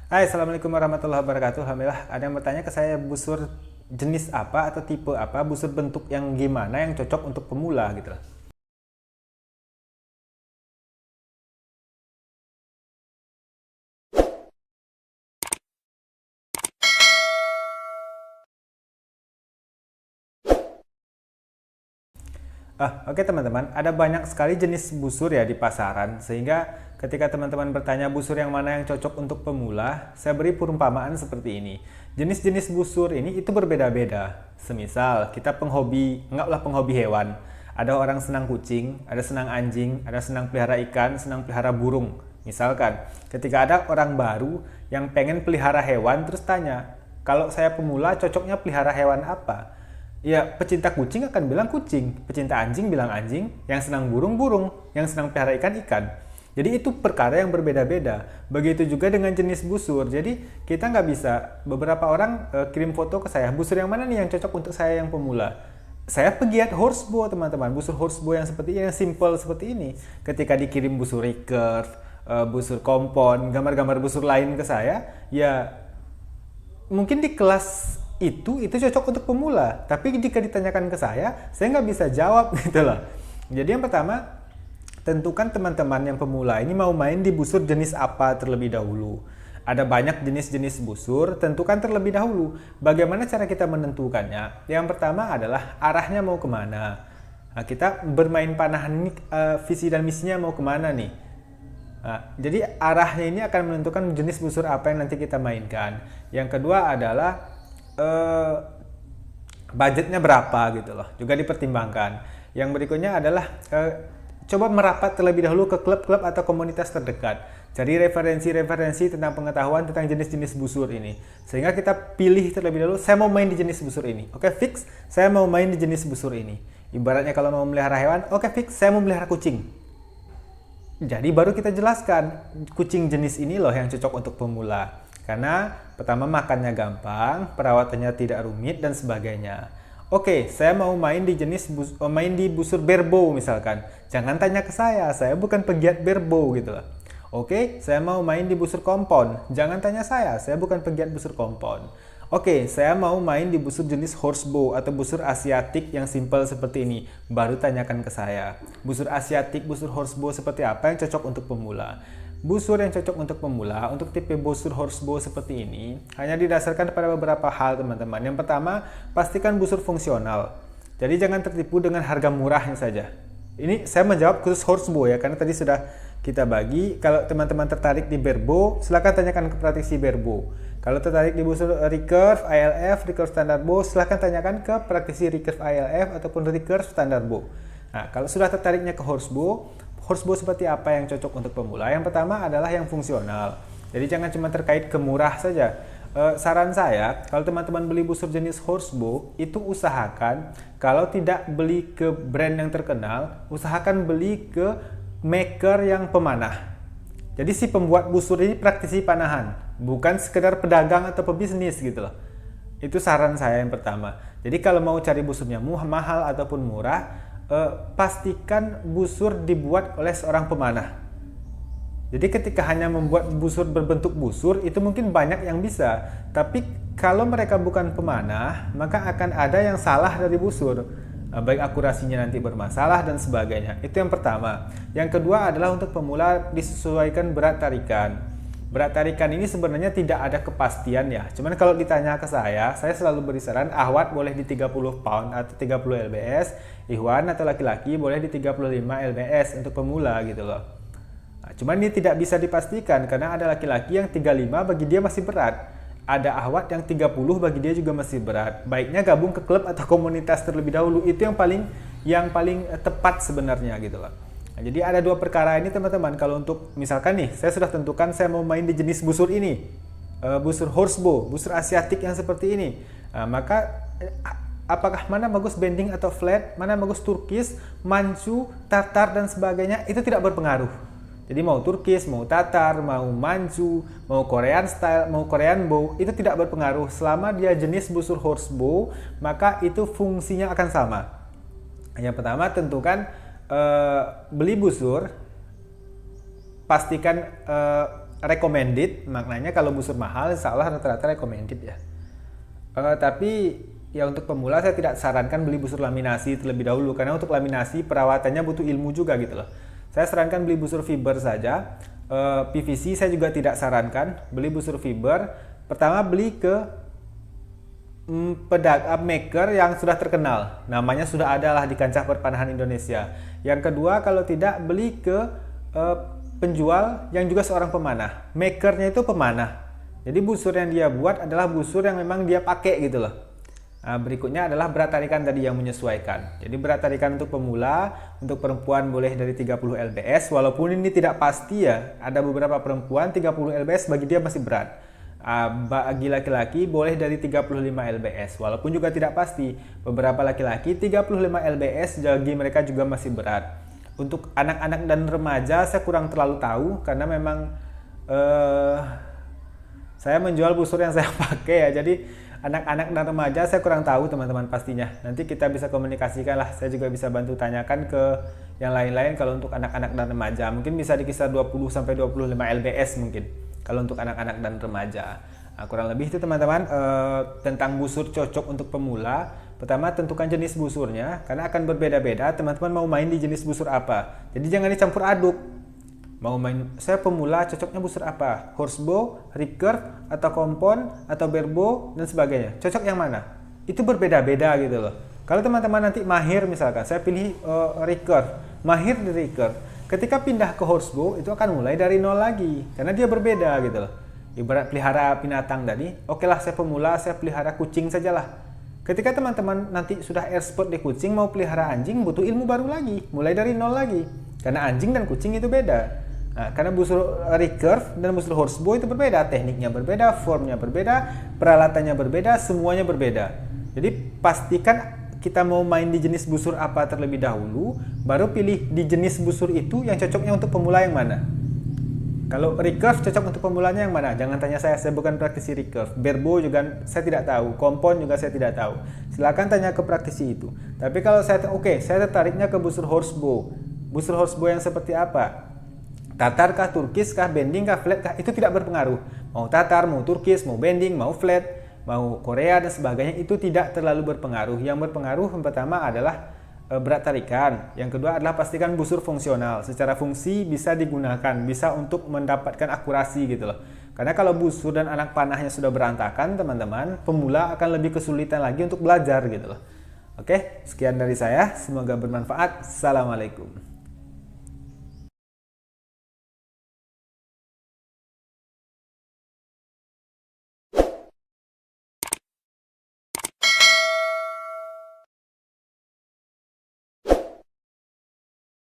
Hai, Assalamualaikum warahmatullahi wabarakatuh. Alhamdulillah, ada yang bertanya ke saya busur jenis apa atau tipe apa, busur bentuk yang gimana yang cocok untuk pemula gitu loh. Oke teman-teman, ada banyak sekali jenis busur ya di pasaran, sehingga ketika teman-teman bertanya busur yang mana yang cocok untuk pemula, saya beri perumpamaan seperti ini. Jenis-jenis busur ini itu berbeda-beda. Semisal kita penghobi, anggaplah penghobi hewan. Ada orang senang kucing, ada senang anjing, ada senang pelihara ikan, senang pelihara burung. Misalkan, ketika ada orang baru yang pengen pelihara hewan terus tanya, kalau saya pemula cocoknya pelihara hewan apa? Ya, pecinta kucing akan bilang kucing, pecinta anjing bilang anjing, yang senang burung burung, yang senang pelihara ikan ikan. Jadi itu perkara yang berbeda-beda. Begitu juga dengan jenis busur. Jadi kita nggak bisa, beberapa orang kirim foto ke saya, busur yang mana nih yang cocok untuk saya yang pemula. Saya pegiat horsebow teman-teman, busur horsebow yang seperti ini, yang simple seperti ini. Ketika dikirim busur recurve, busur kompon, gambar-gambar busur lain ke saya, ya mungkin di kelas itu cocok untuk pemula, tapi jika ditanyakan ke saya nggak bisa jawab gitu loh. Jadi yang pertama, tentukan teman-teman yang pemula ini mau main di busur jenis apa terlebih dahulu. Ada banyak jenis-jenis busur, tentukan terlebih dahulu. Bagaimana cara kita menentukannya? Yang pertama adalah arahnya mau kemana. Nah, kita bermain panahan ini, visi dan misinya mau kemana nih? Jadi arahnya ini akan menentukan jenis busur apa yang nanti kita mainkan. Yang kedua adalah budgetnya berapa gitu loh, juga dipertimbangkan. Yang berikutnya adalah coba merapat terlebih dahulu ke klub-klub atau komunitas terdekat. Cari referensi-referensi tentang pengetahuan tentang jenis-jenis busur ini. Sehingga kita pilih terlebih dahulu, saya mau main di jenis busur ini. Oke, fix, saya mau main di jenis busur ini. Ibaratnya kalau mau melihara hewan, oke fix, saya mau melihara kucing. Jadi baru kita jelaskan, kucing jenis ini loh yang cocok untuk pemula. Karena pertama makannya gampang, perawatannya tidak rumit dan sebagainya. Oke, saya mau main di main di busur barebow misalkan. Jangan tanya ke saya bukan pegiat barebow gitu loh. Oke, saya mau main di busur kompon. Jangan tanya saya bukan pegiat busur kompon. Oke, saya mau main di busur jenis horsebow atau busur asiatik yang simple seperti ini. Baru tanyakan ke saya. Busur asiatik, busur horsebow seperti apa yang cocok untuk pemula? Busur yang cocok untuk pemula, untuk tipe busur horsebow seperti ini, hanya didasarkan pada beberapa hal teman-teman. Yang pertama, pastikan busur fungsional. Jadi jangan tertipu dengan harga murahnya saja. Ini saya menjawab khusus horsebow ya, karena tadi sudah kita bagi. Kalau teman-teman tertarik di barebow, silakan tanyakan ke praktisi barebow. Kalau tertarik di busur recurve, ILF, recurve standar bow, silahkan tanyakan ke praktisi recurve ILF ataupun recurve standar bow. Nah, kalau sudah tertariknya ke horsebow seperti apa yang cocok untuk pemula? Yang pertama adalah yang fungsional. Jadi jangan cuma terkait ke murah saja. Saran saya, kalau teman-teman beli busur jenis horsebow, itu usahakan kalau tidak beli ke brand yang terkenal, usahakan beli ke maker yang pemanah. Jadi si pembuat busur ini praktisi panahan, bukan sekedar pedagang atau pebisnis gitu loh. Itu saran saya yang pertama. Jadi kalau mau cari busurnya mahal ataupun murah, pastikan busur dibuat oleh seorang pemanah. Jadi ketika hanya membuat busur berbentuk busur, itu mungkin banyak yang bisa. Tapi kalau mereka bukan pemanah, maka akan ada yang salah dari busur. Baik akurasinya nanti bermasalah dan sebagainya. Itu yang pertama. Yang kedua adalah untuk pemula disesuaikan berat tarikan. Berat tarikan ini sebenarnya tidak ada kepastian ya. Cuman kalau ditanya ke saya selalu beri saran ahwat boleh di 30 pound atau 30 lbs, ikhwan atau laki-laki boleh di 35 lbs untuk pemula gitu loh. Nah, cuman ini tidak bisa dipastikan karena ada laki-laki yang 35 bagi dia masih berat. Ada ahwat yang 30 bagi dia juga masih berat. Baiknya gabung ke klub atau komunitas terlebih dahulu. Itu yang paling tepat sebenarnya gitu loh. Nah, jadi ada dua perkara ini teman-teman. Kalau untuk misalkan nih, saya sudah tentukan saya mau main di jenis busur ini. Busur horsebow, busur asiatik yang seperti ini. Maka apakah mana bagus bending atau flat, mana bagus turkis, mancu, tatar dan sebagainya, itu tidak berpengaruh. Jadi mau turkis, mau tatar, mau mancu, mau Korean style, mau Korean bow, itu tidak berpengaruh. Selama dia jenis busur horsebow, maka itu fungsinya akan sama. Yang pertama tentukan beli busur, pastikan recommended, maknanya kalau busur mahal insya Allah rata-rata recommended ya. Tapi ya untuk pemula saya tidak sarankan beli busur laminasi terlebih dahulu, karena untuk laminasi perawatannya butuh ilmu juga gitu loh. Saya sarankan beli busur fiber saja. PVC saya juga tidak sarankan beli busur fiber. Pertama beli ke pedagang maker yang sudah terkenal, namanya sudah ada lah di kancah perpanahan Indonesia. Yang kedua, kalau tidak beli ke penjual yang juga seorang pemanah. Makernya itu pemanah, jadi busur yang dia buat adalah busur yang memang dia pakai gitu loh. Berikutnya adalah berat tarikan tadi yang menyesuaikan. Jadi berat tarikan untuk pemula, untuk perempuan boleh dari 30 lbs, walaupun ini tidak pasti ya. Ada beberapa perempuan 30 lbs bagi dia masih berat. Bagi laki-laki boleh dari 35 lbs, walaupun juga tidak pasti. Beberapa laki-laki 35 lbs bagi mereka juga masih berat. Untuk anak-anak dan remaja saya kurang terlalu tahu, karena memang saya menjual busur yang saya pakai ya. Jadi anak-anak dan remaja saya kurang tahu teman-teman pastinya. Nanti kita bisa komunikasikan lah, saya juga bisa bantu tanyakan ke yang lain-lain. Kalau untuk anak-anak dan remaja mungkin bisa di kisar 20-25 lbs mungkin kalau untuk anak-anak dan remaja. Kurang lebih itu teman-teman tentang busur cocok untuk pemula. Pertama, tentukan jenis busurnya, karena akan berbeda-beda teman-teman mau main di jenis busur apa. Jadi jangan dicampur aduk. Mau main, saya pemula cocoknya busur apa? Horsebow, recurve, atau kompon, atau barebow, dan sebagainya. Cocok yang mana? Itu berbeda-beda gitu loh. Kalau teman-teman nanti mahir misalkan, saya pilih recurve, mahir di recurve. Ketika pindah ke horsebow, itu akan mulai dari nol lagi, karena dia berbeda gitu loh. Ibarat pelihara binatang tadi, oke lah saya pemula, saya pelihara kucing sajalah. Ketika teman-teman nanti sudah expert di kucing, mau pelihara anjing, butuh ilmu baru lagi, mulai dari nol lagi. Karena anjing dan kucing itu beda. Karena busur recurve dan busur horsebow itu berbeda, tekniknya berbeda, formnya berbeda, peralatannya berbeda, semuanya berbeda. Jadi pastikan kita mau main di jenis busur apa terlebih dahulu, baru pilih di jenis busur itu yang cocoknya untuk pemula yang mana. Kalau recurve cocok untuk pemulanya yang mana? Jangan tanya saya bukan praktisi recurve. Barebow juga saya tidak tahu, kompon juga saya tidak tahu. Silakan tanya ke praktisi itu. Tapi kalau saya tertariknya ke busur horsebow. Busur horsebow yang seperti apa? Tatar kah, turkis kah, bending kah, flat kah, itu tidak berpengaruh. Mau tatar, mau turkis, mau bending, mau flat, mau Korea dan sebagainya, itu tidak terlalu berpengaruh. Yang berpengaruh yang pertama adalah berat tarikan. Yang kedua adalah pastikan busur fungsional. Secara fungsi bisa digunakan, bisa untuk mendapatkan akurasi gitu loh. Karena kalau busur dan anak panahnya sudah berantakan teman-teman, pemula akan lebih kesulitan lagi untuk belajar gitu loh. Oke, sekian dari saya. Semoga bermanfaat. Assalamualaikum.